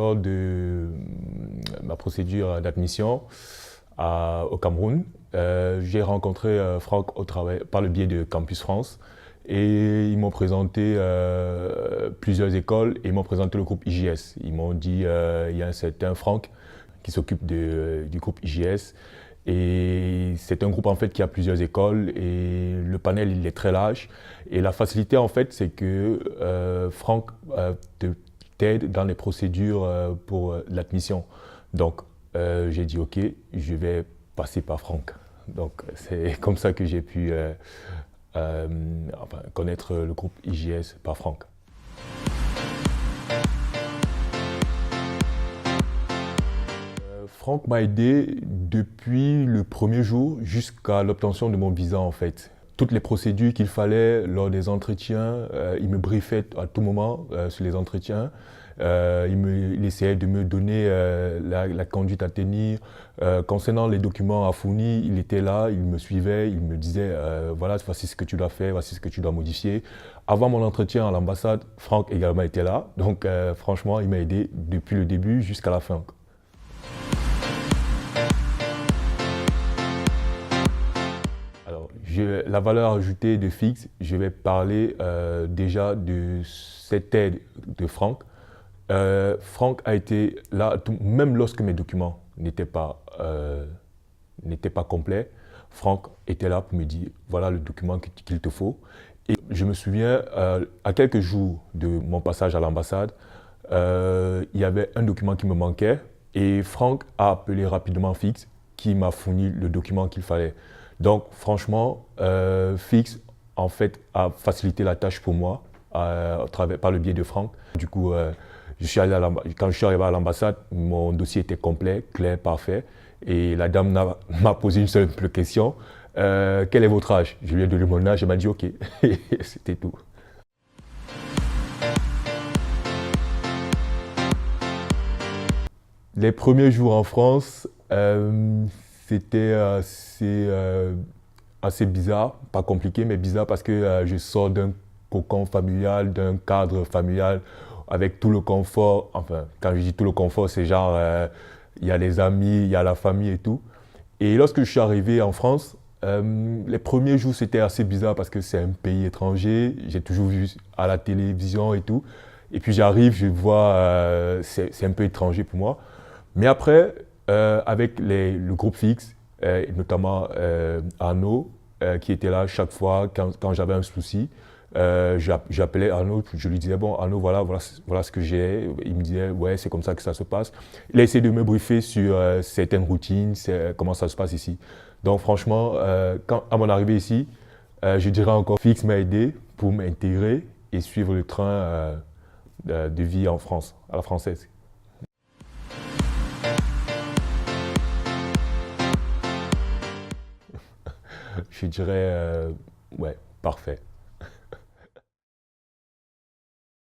lors de ma procédure d'admission au Cameroun, j'ai rencontré Franck au travail, par le biais de Campus France et ils m'ont présenté plusieurs écoles et ils m'ont présenté le groupe IJS. Ils m'ont dit il y a un certain Franck qui s'occupe du groupe IJS et c'est un groupe en fait qui a plusieurs écoles et le panel il est très large et la facilité en fait c'est que Franck t'aide dans les procédures pour l'admission. Donc j'ai dit ok, je vais passer par Franck. Donc c'est comme ça que j'ai pu connaître le groupe IJS par Franck. Franck m'a aidé depuis le premier jour jusqu'à l'obtention de mon visa en fait. Toutes les procédures qu'il fallait lors des entretiens, il me briefait à tout moment sur les entretiens. Il essayait de me donner la conduite à tenir. Concernant les documents à fournir, il était là, il me suivait, il me disait voilà, voici ce que tu dois faire, voici ce que tu dois modifier. Avant mon entretien à l'ambassade, Franck également était là. Donc franchement, il m'a aidé depuis le début jusqu'à la fin. La valeur ajoutée de Fix, je vais parler déjà de cette aide de Franck. Franck a été là, même lorsque mes documents n'étaient pas complets, Franck était là pour me dire voilà le document qu'il te faut. Et je me souviens, à quelques jours de mon passage à l'ambassade, il y avait un document qui me manquait et Franck a appelé rapidement Fix qui m'a fourni le document qu'il fallait. Donc franchement, Fix en fait a facilité la tâche pour moi par le biais de Franck. Du coup, quand je suis arrivé à l'ambassade, mon dossier était complet, clair, parfait. Et la dame m'a posé une simple question. Quel est votre âge? Je lui ai donné mon âge, elle m'a dit OK. C'était tout. Les premiers jours en France, c'était assez bizarre, pas compliqué, mais bizarre parce que je sors d'un cocon familial, d'un cadre familial avec tout le confort. Enfin, quand je dis tout le confort, c'est genre, il y a les amis, il y a la famille et tout. Et lorsque je suis arrivé en France, les premiers jours, c'était assez bizarre parce que c'est un pays étranger. J'ai toujours vu à la télévision et tout. Et puis j'arrive, je vois, c'est un peu étranger pour moi. Mais après, avec le groupe Fix, notamment Arnaud, qui était là chaque fois quand j'avais un souci, j'appelais Arnaud, je lui disais bon Arnaud voilà ce que j'ai. Il me disait ouais c'est comme ça que ça se passe. Il a essayé de me briefer sur certaines routines, comment ça se passe ici. Donc franchement, à mon arrivée ici, je dirais encore Fix m'a aidé pour m'intégrer et suivre le train de vie en France, à la française. Je dirais, ouais, parfait.